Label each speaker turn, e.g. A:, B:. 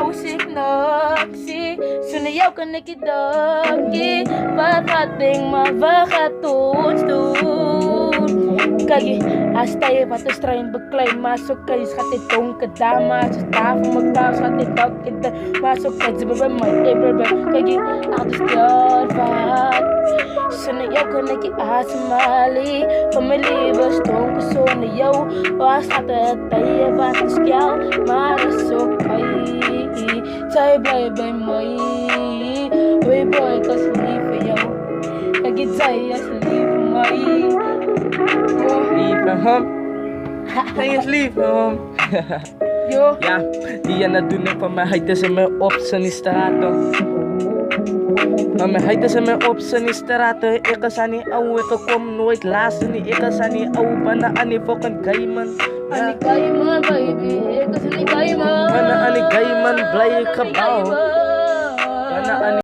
A: usik naksi sunayaw ka nakidaki patating mabakatun kagi astay patos train baklay masuk kay sa titong kadama sa tafo magtaw sa titok kita masuk kay zibaba may ebraba kagi akdistyan vat sunayaw ka nakiasmali family bastong kusunayaw wasata tayo batas kyaw marasok kay say bye bye may way boy cause leave for you kagi say as leave may
B: Leave from home. Please leave from home.
A: yo
B: Ja, die na doen ik van mij heet ze me op zijn straat. Van mij heet ze me op zijn straat. Ik ga niet ouwe, ik kom nooit laatst niet. Ik ga niet ouwe, pana ani fucking gaiman.
A: ani kaiman baby kasi ni kaiman
B: Pana ani gaiman, blij ik gebouw. Pana ani